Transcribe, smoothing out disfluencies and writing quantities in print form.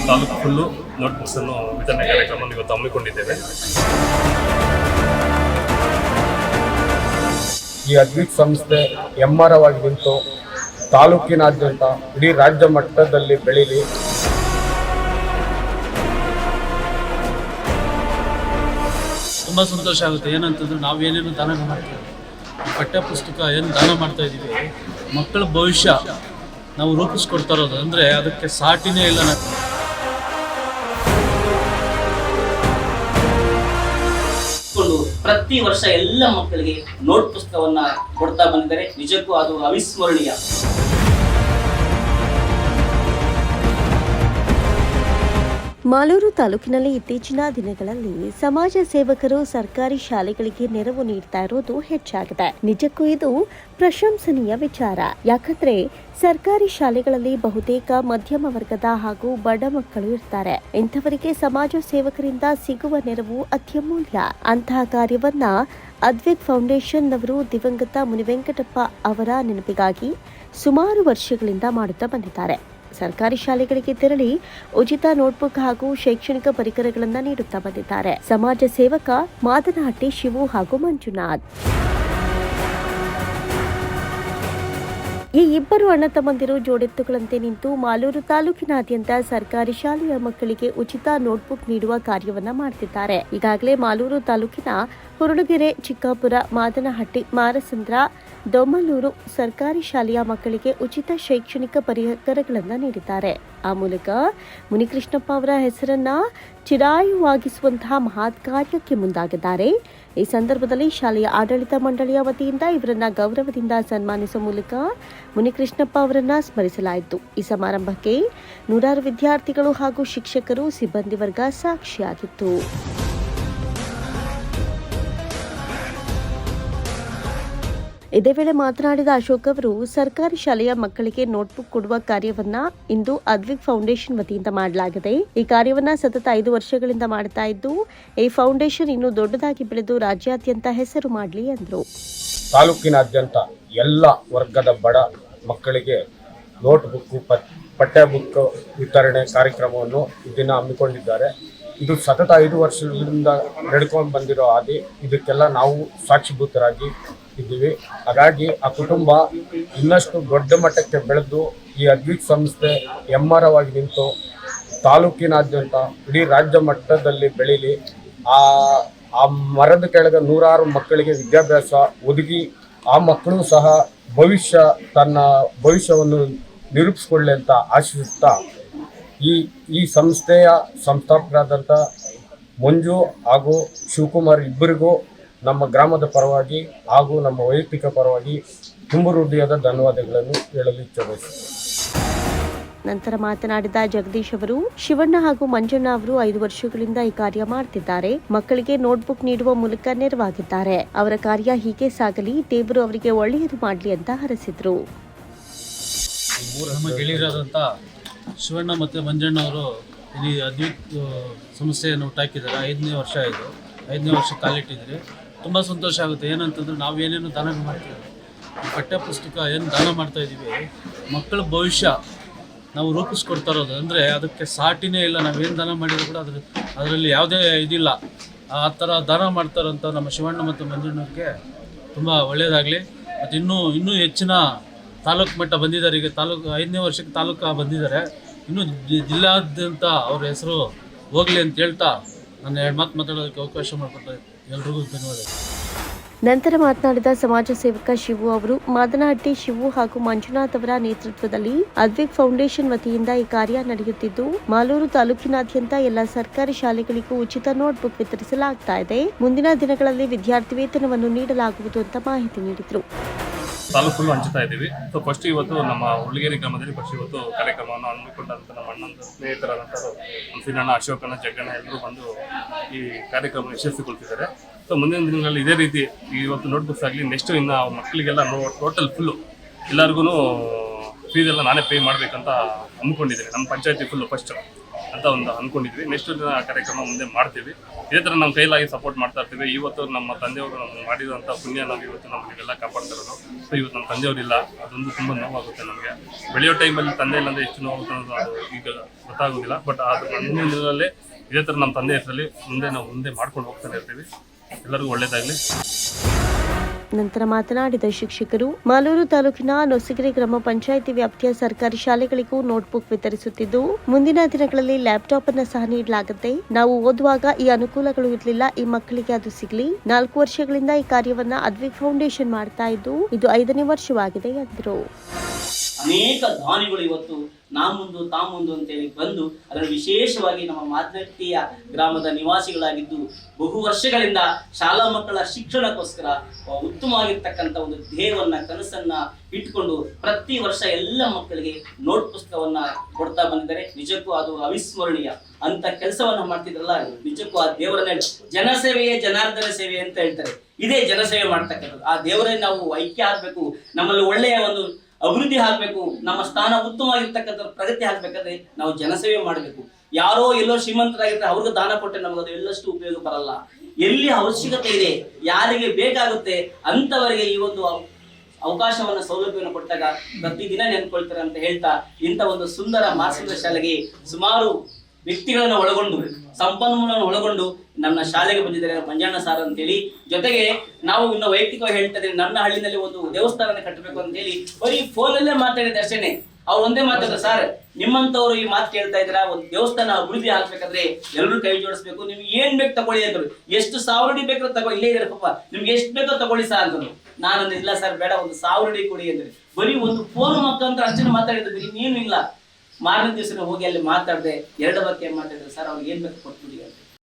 Taluk full ನೋಟ್ಬುಕ್ಸನ್ನು ವಿತರಣೆ ಕಾರ್ಯಕ್ರಮವನ್ನು ಇವತ್ತು ಹಮ್ಮಿಕೊಂಡಿದ್ದೇವೆ. ಈ ಅದ್ವಿಕ್ ಸಂಸ್ಥೆ ಹೆಮ್ಮರವಾಗಿ ನಿಂತು ತಾಲೂಕಿನಾದ್ಯಂತ ಇಡೀ ರಾಜ್ಯ ಮಟ್ಟದಲ್ಲಿ ಬೆಳೀಲಿ. ತುಂಬ ಸಂತೋಷ ಆಗುತ್ತೆ. ಏನಂತಂದ್ರೆ ನಾವೇನೇನು ದಾನ ಮಾಡ್ತೀವಿ, ಪಠ್ಯ ಪುಸ್ತಕ ಏನು ದಾನ ಮಾಡ್ತಾ ಇದ್ದೀವಿ, ಮಕ್ಕಳ ಭವಿಷ್ಯ ನಾವು ರೂಪಿಸ್ಕೊಡ್ತಾ ಇರೋದು ಅಂದರೆ ಅದಕ್ಕೆ ಸಾಟಿನೇ ಇಲ್ಲ. ಪ್ರತಿ ವರ್ಷ ಎಲ್ಲ ಮಕ್ಕಳಿಗೆ ನೋಟ್ ಪುಸ್ತಕವನ್ನ ಕೊಡ್ತಾ ಬಂದಿದ್ದಾರೆ. ನಿಜಕ್ಕೂ ಅದು ಅವಿಸ್ಮರಣೀಯ. ಮಾಲೂರು ತಾಲೂಕಿನಲ್ಲಿ ಇತ್ತೀಚಿನ ದಿನಗಳಲ್ಲಿ ಸಮಾಜ ಸೇವಕರು ಸರ್ಕಾರಿ ಶಾಲೆಗಳಿಗೆ ನೆರವು ನೀಡ್ತಾ ಇರೋದು ಹೆಚ್ಚಾಗಿದೆ. ನಿಜಕ್ಕೂ ಇದು ಪ್ರಶಂಸನೀಯ ವಿಚಾರ. ಯಾಕಂದ್ರೆ ಸರ್ಕಾರಿ ಶಾಲೆಗಳಲ್ಲಿ ಬಹುತೇಕ ಮಧ್ಯಮ ವರ್ಗದ ಹಾಗೂ ಬಡ ಮಕ್ಕಳು ಇರ್ತಾರೆ. ಇಂಥವರಿಗೆ ಸಮಾಜ ಸೇವಕರಿಂದ ಸಿಗುವ ನೆರವು ಅತ್ಯಮೂಲ್ಯ. ಅಂತಹ ಕಾರ್ಯವನ್ನ ಅದ್ವಿಕ್ ಫೌಂಡೇಶನ್ ನವರು ದಿವಂಗತ ಮುನಿವೆಂಕಟಪ್ಪ ಅವರ ನೆನಪಿಗಾಗಿ ಸುಮಾರು ವರ್ಷಗಳಿಂದ ಮಾಡುತ್ತಾ ಬಂದಿದ್ದಾರೆ. ಸರ್ಕಾರಿ ಶಾಲೆಗಳಿಗೆ ತೆರಳಿ ಉಚಿತ ನೋಟ್ಬುಕ್ ಹಾಗೂ ಶೈಕ್ಷಣಿಕ ಪರಿಕರಗಳನ್ನು ನೀಡುತ್ತಾ ಬಂದಿದ್ದಾರೆ. ಸಮಾಜ ಸೇವಕ ಮಾದನಹಟ್ಟಿ ಶಿವು ಹಾಗೂ ಮಂಜುನಾಥ್ ಈ ಇಬ್ಬರು ಅಣ್ಣ ತಮ್ಮಂದಿರು ಜೋಡೆತ್ತುಗಳಂತೆ ನಿಂತು ಮಾಲೂರು ತಾಲೂಕಿನಾದ್ಯಂತ ಸರ್ಕಾರಿ ಶಾಲೆಯ ಮಕ್ಕಳಿಗೆ ಉಚಿತ ನೋಟ್ಬುಕ್ ನೀಡುವ ಕಾರ್ಯವನ್ನ ಮಾಡುತ್ತಿದ್ದಾರೆ. ಈಗಾಗಲೇ ಮಾಲೂರು ತಾಲೂಕಿನ ಹುರುಳಗೆರೆ, ಚಿಕ್ಕಾಪುರ, ಮಾದನಹಟ್ಟಿ, ಮಾರಸಂದ್ರ, ದೊಮ್ಮಲೂರು ಸರ್ಕಾರಿ ಶಾಲೆಯ ಮಕ್ಕಳಿಗೆ ಉಚಿತ ಶೈಕ್ಷಣಿಕ ಪರಿಕರಗಳನ್ನು ನೀಡಿದ್ದಾರೆ. ಆ ಮೂಲಕ ಮುನಿಕೃಷ್ಣಪ್ಪ ಅವರ ಹೆಸರನ್ನ ಚಿರಾಯುವಾಗಿಸುವಂತಹ ಮಹತ್ ಕಾರ್ಯಕ್ಕೆ ಮುಂದಾಗಿದ್ದಾರೆ. ಈ ಸಂದರ್ಭದಲ್ಲಿ ಶಾಲೆಯ ಆಡಳಿತ ಮಂಡಳಿಯ ವತಿಯಿಂದ ಇವರನ್ನ ಗೌರವದಿಂದ ಸನ್ಮಾನಿಸುವ ಮೂಲಕ ಮುನಿಕೃಷ್ಣಪ್ಪ ಅವರನ್ನ ಸ್ಮರಿಸಲಾಯಿತು. ಈ ಸಮಾರಂಭಕ್ಕೆ ನೂರಾರು ವಿದ್ಯಾರ್ಥಿಗಳು ಹಾಗೂ ಶಿಕ್ಷಕರು, ಸಿಬ್ಬಂದಿ ವರ್ಗ ಸಾಕ್ಷಿಯಾಗಿತ್ತು. ಇದೇ ವೇಳೆ ಮಾತನಾಡಿದ ಅಶೋಕ್ ಅವರು, ಸರ್ಕಾರಿ ಶಾಲೆಯ ಮಕ್ಕಳಿಗೆ ನೋಟ್ಬುಕ್ ಕೊಡುವ ಕಾರ್ಯವನ್ನ ಇಂದು ಅದ್ವಿಕ್ ಫೌಂಡೇಶನ್ ವತಿಯಿಂದ ಮಾಡಲಾಗಿದೆ. ಈ ಕಾರ್ಯವನ್ನ ಸತತ 5 ವರ್ಷಗಳಿಂದ ಮಾಡ್ತಾ ಇದ್ದು, ಈ ಫೌಂಡೇಶನ್ ಇನ್ನೂ ದೊಡ್ಡದಾಗಿ ಬೆಳೆದು ರಾಜ್ಯಾದ್ಯಂತ ಹೆಸರು ಮಾಡಲಿ ಎಂದರು. ತಾಲೂಕಿನಾದ್ಯಂತ ಎಲ್ಲ ವರ್ಗದ ಬಡ ಮಕ್ಕಳಿಗೆ ನೋಟ್ಬುಕ್, ಪಠ್ಯ ಬುಕ್ ವಿತರಣೆ ಕಾರ್ಯಕ್ರಮವನ್ನು ಇದನ್ನು ಹಮ್ಮಿಕೊಂಡಿದ್ದಾರೆ. ಇದು ಸತತ 5 ವರ್ಷಗಳಿಂದ ನಡ್ಕೊಂಡು ಬಂದಿರೋ ಹಾದಿ. ಇದಕ್ಕೆಲ್ಲ ನಾವು ಸಾಕ್ಷಿಭೂತರಾಗಿ ಇದ್ದೀವಿ. ಹಾಗಾಗಿ ಆ ಕುಟುಂಬ ಇನ್ನಷ್ಟು ದೊಡ್ಡ ಮಟ್ಟಕ್ಕೆ ಬೆಳೆದು ಈ ಅದ್ವಿಕ್ ಸಂಸ್ಥೆ ಹೆಮ್ಮರವಾಗಿ ನಿಂತು ತಾಲೂಕಿನಾದ್ಯಂತ ಇಡೀ ರಾಜ್ಯ ಮಟ್ಟದಲ್ಲಿ ಬೆಳೀಲಿ. ಆ ಮರದ ಕೆಳಗೆ ನೂರಾರು ಮಕ್ಕಳಿಗೆ ವಿದ್ಯಾಭ್ಯಾಸ ಒದಗಿ ಆ ಮಕ್ಕಳು ಸಹ ತನ್ನ ಭವಿಷ್ಯವನ್ನು ನಿರೂಪಿಸಿಕೊಳ್ಳಿ ಅಂತ ಆಶಿಸುತ್ತಾ ಈ ಸಂಸ್ಥೆಯ ಸಂಸ್ಥಾಪಕರಾದಂಥ ಮಂಜು ಹಾಗೂ ಶಿವಕುಮಾರ್ ಇಬ್ಬರಿಗೂ ನಮ್ಮ ಗ್ರಾಮದ ಪರವಾಗಿ ಹಾಗೂ ನಮ್ಮ ವೈಯಕ್ತಿಕ ಪರವಾಗಿ ತುಂಬು ಹೃದಯದ ಧನ್ಯವಾದಗಳನ್ನು ಹೇಳಲು ಇಚ್ಛೆಬಯಸುತ್ತೇನೆ. ನಂತರ ಮಾತನಾಡಿದ ಜಗದೀಶ್ ಅವರು, ಶಿವಣ್ಣ ಹಾಗೂ ಮಂಜಣ್ಣ ಅವರು 5 ವರ್ಷಗಳಿಂದ ಈ ಕಾರ್ಯ ಮಾಡ್ತಿದ್ದಾರೆ. ಮಕ್ಕಳಿಗೆ ನೋಟ್ಬುಕ್ ನೀಡುವ ಮೂಲಕ ನೆರವಾಗಿದ್ದಾರೆ. ಅವರ ಕಾರ್ಯ ಹೀಗೆ ಸಾಗಲಿ, ದೇವರು ಅವರಿಗೆ ಒಳ್ಳೆಯದು ಮಾಡಲಿ ಅಂತ ಹರಸಿದ್ರು. ನಮ್ಮ ಗೆಳೆಯರಾದಂಥ ಶಿವಣ್ಣ ಮತ್ತು ಮಂಜಣ್ಣ ಅವರು ಇಲ್ಲಿ ಅದ್ವಿಕ್ ಸಂಸ್ಥೆಯನ್ನು ಹುಟ್ಟಾಕಿದ್ದಾರೆ. 5ನೇ ವರ್ಷ ಇದು. 5ನೇ ವರ್ಷ ಕಾಲಿಟ್ಟಿದ್ದಾರೆ. ತುಂಬ ಸಂತೋಷ ಆಗುತ್ತೆ. ಏನಂತಂದ್ರೆ ನಾವೇನೇನು ದಾನ ಮಾಡ್ತೀವಿ, ಪಠ್ಯ ಪುಸ್ತಕ ಏನು ದಾನ ಮಾಡ್ತಾ ಇದ್ದೀವಿ, ಮಕ್ಕಳ ಭವಿಷ್ಯ ನಾವು ರೂಪಿಸ್ಕೊಡ್ತಾ ಇರೋದು ಅಂದರೆ ಅದಕ್ಕೆ ಸಾಟಿನೇ ಇಲ್ಲ. ನಾವೇನು ದಾನ ಮಾಡಿದ್ರು ಕೂಡ ಅದರಲ್ಲಿ ಯಾವುದೇ ಇದಿಲ್ಲ. ಆ ಥರ ದಾನ ಮಾಡ್ತಾರಂಥ ನಮ್ಮ ಶಿವಣ್ಣ ಮತ್ತು ಮಂಜಣ್ಣವ್ರಿಗೆ ತುಂಬ ಒಳ್ಳೆಯದಾಗಲಿ. ಮತ್ತು ಇನ್ನೂ ಹೆಚ್ಚಿನ ತಾಲೂಕು ಮಟ್ಟ ಬಂದಿದ್ದಾರೆ. ಈಗ 5ನೇ ವರ್ಷಕ್ಕೆ ತಾಲೂಕು ಬಂದಿದ್ದಾರೆ. ಇನ್ನೂ ಜಿಲ್ಲಾದ್ಯಂತ ಅವ್ರ ಹೆಸರು ಹೋಗಲಿ ಅಂತ ಹೇಳ್ತಾ ನನ್ನ 2 ಮಾತು ಮಾತಾಡೋದಕ್ಕೆ ಅವಕಾಶ ಮಾಡಿಕೊಟ್ಟ ಎಲ್ರಿಗೂ ಧನ್ಯವಾದ. ನಂತರ ಮಾತನಾಡಿದ ಸಮಾಜ ಸೇವಕ ಶಿವು ಅವರು, ಮಾದನಹಟ್ಟಿ ಶಿವು ಹಾಗೂ ಮಂಜುನಾಥ್ ಅವರ ನೇತೃತ್ವದಲ್ಲಿ ಅದ್ವಿಕ್ ಫೌಂಡೇಶನ್ ವತಿಯಿಂದ ಈ ಕಾರ್ಯ ನಡೆಯುತ್ತಿದ್ದು, ಮಾಲೂರು ತಾಲೂಕಿನಾದ್ಯಂತ ಎಲ್ಲ ಸರ್ಕಾರಿ ಶಾಲೆಗಳಿಗೂ ಉಚಿತ ನೋಟ್ಬುಕ್ ವಿತರಿಸಲಾಗ್ತಾ ಇದೆ. ಮುಂದಿನ ದಿನಗಳಲ್ಲಿ ವಿದ್ಯಾರ್ಥಿ ವೇತನವನ್ನು ನೀಡಲಾಗುವುದು ಅಂತ ಮಾಹಿತಿ ನೀಡಿದರು. ತಾಲೂಕು ಹಂಚುತ್ತಾ ಇದ್ದೀವಿ. ಸೊ ಫಸ್ಟ್ ಇವತ್ತು ನಮ್ಮ ಹುಡುಗೇರಿ ಗ್ರಾಮದಲ್ಲಿ ಇವತ್ತು ಕಾರ್ಯಕ್ರಮವನ್ನು ಹಮ್ಮಿಕೊಂಡಂಥ ನಮ್ಮ ಅಣ್ಣನ ಸ್ನೇಹಿತರಾದಂಥದ್ದು ಸಿನಣ್ಣ, ಅಶೋಕಣ್ಣ, ಜಗ್ಗಣ್ಣ ಎಲ್ಲರೂ ಬಂದು ಈ ಕಾರ್ಯಕ್ರಮ ಯಶಸ್ವಿಗೊಳಿಸಿದ್ದಾರೆ. ಸೊ ಮುಂದಿನ ದಿನಗಳಲ್ಲಿ ಇದೇ ರೀತಿ ಇವತ್ತು ನೋಟ್ಬುಕ್ಸ್ ಆಗಲಿ, ನೆಕ್ಸ್ಟ್ ಇನ್ನು ಮಕ್ಕಳಿಗೆಲ್ಲ ಟೋಟಲ್ ಫುಲ್ಲು ಎಲ್ಲರಿಗೂ ಫೀಸ್ ಎಲ್ಲ ನಾನೇ ಪೇ ಮಾಡಬೇಕಂತ ಹಮ್ಮಿಕೊಂಡಿದ್ದೀನಿ. ನಮ್ಮ ಪಂಚಾಯತಿ ಫುಲ್ಲು ಫಸ್ಟ್ ಅಂತ ಒಂದು ಅಂದ್ಕೊಂಡಿದ್ವಿ. ನೆಕ್ಸ್ಟ್ ದಿನ ಆ ಕಾರ್ಯಕ್ರಮ ಮುಂದೆ ಮಾಡ್ತೀವಿ. ಇದೇ ಥರ ನಮ್ಮ ಕೈಲಾಗಿ ಸಪೋರ್ಟ್ ಮಾಡ್ತಾ ಇರ್ತೀವಿ. ಇವತ್ತು ನಮ್ಮ ತಂದೆಯವರು ನಮ್ಗೆ ಮಾಡಿರೋಂಥ ಪುಣ್ಯ ನಾವು ಇವತ್ತು ನಮಗೆಲ್ಲ ಕಾಪಾಡ್ತಾ ಇರೋದು. ಸೊ ಇವತ್ತು ನಮ್ಮ ತಂದೆಯವರಿಲ್ಲ, ಅದೊಂದು ತುಂಬ ನೋವಾಗುತ್ತೆ ನಮಗೆ. ಬೆಳೆಯೋ ಟೈಮಲ್ಲಿ ತಂದೆ ಇಲ್ಲಾಂದರೆ ಎಷ್ಟು ನೋವಾಗುತ್ತೆ ಅನ್ನೋದು ಅದು ಈಗ ಗೊತ್ತಾಗೋದಿಲ್ಲ. ಬಟ್ ಅದು ಮುಂದಿನ ದಿನದಲ್ಲೇ ಇದೇ ಥರ ನಮ್ಮ ತಂದೆ ಹೆಸರಲ್ಲಿ ಮುಂದೆ ಮಾಡ್ಕೊಂಡು ಹೋಗ್ತಾನೆ ಇರ್ತೀವಿ. ಎಲ್ಲರಿಗೂ ಒಳ್ಳೆಯದಾಗಲಿ. ನಂತರ ಮಾತನಾಡಿದ ಶಿಕ್ಷಕರು, ಮಾಲೂರು ತಾಲೂಕಿನ ನೊಸಿಗೆರೆ ಗ್ರಾಮ ಪಂಚಾಯಿತಿ ವ್ಯಾಪ್ತಿಯ ಸರ್ಕಾರಿ ಶಾಲೆಗಳಿಗೂ ನೋಟ್ಬುಕ್ ವಿತರಿಸುತ್ತಿದ್ದು, ಮುಂದಿನ ದಿನಗಳಲ್ಲಿ ಲ್ಯಾಪ್ಟಾಪ್ ಅನ್ನು ಸಹ ನೀಡಲಾಗುತ್ತೆ. ನಾವು ಓದುವಾಗ ಈ ಅನುಕೂಲಗಳು ಇರಲಿಲ್ಲ, ಈ ಮಕ್ಕಳಿಗೆ ಅದು ಸಿಗಲಿ. 4 ವರ್ಷಗಳಿಂದ ಈ ಕಾರ್ಯವನ್ನ ಅದ್ವಿಕ್ ಫೌಂಡೇಶನ್ ಮಾಡ್ತಾ ಇದ್ದು, ಇದು 5ನೇ ವರ್ಷವಾಗಿದೆ ಎಂದರು. ಅನೇಕ ದಾನಿಗಳು ಇವತ್ತು ನಾ ಮುಂದು ತಾ ಮುಂದು ಅಂತೇಳಿ ಬಂದು ಅದನ್ನು ವಿಶೇಷವಾಗಿ ನಮ್ಮ ಮಾದನಟ್ಟಿಯ ಗ್ರಾಮದ ನಿವಾಸಿಗಳಾಗಿದ್ದು ಬಹು ವರ್ಷಗಳಿಂದ ಶಾಲಾ ಮಕ್ಕಳ ಶಿಕ್ಷಣಕ್ಕೋಸ್ಕರ ಉತ್ತಮವಾಗಿರ್ತಕ್ಕಂಥ ಒಂದು ಧ್ಯೇಯವನ್ನ ಕನಸನ್ನ ಇಟ್ಕೊಂಡು ಪ್ರತಿ ವರ್ಷ ಎಲ್ಲ ಮಕ್ಕಳಿಗೆ ನೋಟ್ ಪುಸ್ತಕವನ್ನ ಕೊಡ್ತಾ ಬಂದಿದ್ದಾರೆ. ನಿಜಕ್ಕೂ ಅದು ಅವಿಸ್ಮರಣೀಯ ಅಂತ ಕೆಲಸವನ್ನ ಮಾಡ್ತಿದ್ರಲ್ಲ, ನಿಜಕ್ಕೂ ಆ ದೇವರನ್ನ ಜನಸೇವೆಯೇ ಜನಾರ್ದನ ಸೇವೆ ಅಂತ ಹೇಳ್ತಾರೆ. ಇದೇ ಜನಸೇವೆ ಮಾಡ್ತಕ್ಕಂಥದ್ದು. ಆ ದೇವರೇ ನಾವು ಐಕ್ಯ ಆಗ್ಬೇಕು, ನಮ್ಮಲ್ಲಿ ಒಳ್ಳೆಯ ಒಂದು ಅಭಿವೃದ್ಧಿ ಆಗ್ಬೇಕು, ನಮ್ಮ ಸ್ಥಾನ ಉತ್ತಮವಾಗಿರ್ತಕ್ಕಂಥ ಪ್ರಗತಿ ಆಗ್ಬೇಕಾದ್ರೆ ನಾವು ಜನಸೇವೆ ಮಾಡಬೇಕು. ಯಾರೋ ಎಲ್ಲೋ ಶ್ರೀಮಂತರಾಗಿರ್ತಾರೆ, ಅವ್ರಿಗೆ ದಾನ ಕೊಟ್ಟರೆ ನಮಗದು ಎಲ್ಲಷ್ಟು ಉಪಯೋಗ ಬರಲ್ಲ. ಎಲ್ಲಿ ಅವಶ್ಯಕತೆ ಇದೆ, ಯಾರಿಗೆ ಬೇಕಾಗುತ್ತೆ ಅಂತವರಿಗೆ ಈ ಒಂದು ಅವಕಾಶವನ್ನ ಸೌಲಭ್ಯವನ್ನು ಕೊಟ್ಟಾಗ ಪ್ರತಿದಿನ ನೆನ್ಕೊಳ್ತಾರೆ ಅಂತ ಹೇಳ್ತಾ, ಇಂಥ ಒಂದು ಸುಂದರ ಮಾರ್ಸದ ಶಾಲೆಗೆ ಸುಮಾರು ವ್ಯಕ್ತಿಗಳನ್ನ ಒಳಗೊಂಡು ಸಂಪನ್ಮೂಲವನ್ನು ಒಳಗೊಂಡು ನನ್ನ ಶಾಲೆಗೆ ಬಂದಿದ್ದಾರೆ ಮಂಜಣ್ಣ ಸಾರ್ ಅಂತೇಳಿ. ಜೊತೆಗೆ ನಾವು ಇನ್ನು ವೈಯಕ್ತಿಕವಾಗಿ ಹೇಳ್ತಾ ಇದ್ದೀವಿ, ನನ್ನ ಹಳ್ಳಿನಲ್ಲಿ ಒಂದು ದೇವಸ್ಥಾನ ಕಟ್ಟಬೇಕು ಅಂತ ಹೇಳಿ ಬರೀ ಫೋನಲ್ಲೇ ಮಾತಾಡಿದ ಅಷ್ಟೇನೆ. ಅವ್ರು ಒಂದೇ ಮಾತಾಡಿದ್ರು, ಸರ್ ನಿಮ್ಮಂತವ್ರು ಈ ಮಾತು ಕೇಳ್ತಾ ಇದ್ರ, ಒಂದು ದೇವಸ್ಥಾನ ಅಭಿವೃದ್ಧಿ ಆಗ್ಬೇಕಾದ್ರೆ ಎಲ್ಲರೂ ಕೈ ಜೋಡಿಸ್ಬೇಕು, ನಿಮ್ಗೆ ಏನ್ ಬೇಕು ತಗೊಳ್ಳಿ ಅಂದ್ರು. ಎಷ್ಟು 1000 ಅಡಿ ಬೇಕು ತಗೋ, ಇಲ್ಲೇ ಇದ್ರೆ ಪಾಪ ನಿಮ್ಗೆ ಎಷ್ಟು ಬೇಕೋ ತಗೊಳ್ಳಿ ಸರ್ ಅಂತಂದ್ರು. ನಾನು ಇಲ್ಲ ಸರ್ ಬೇಡ, ಒಂದು 1000 ಅಡಿ ಕೊಡಿ ಅಂದ್ರೆ. ಬರೀ ಒಂದು ಫೋನ್ ಮಕ್ಕಂತ ಅಷ್ಟೇ ಮಾತಾಡಿದ್ರು, ಇನ್ನೇನು ಇಲ್ಲ. ಮಾರನೇ ದಿವಸ ಹೋಗಿ ಅಲ್ಲಿ ಮಾತಾಡಿದೆ, 2 ವಾಕ್ಯ ಮಾತಾಡಿದ್ರೆ, ಸರ್ ಅವ್ರಿಗೆ ಏನ್ ಬೇಕು ಕೊಟ್ಬಿಡಿ.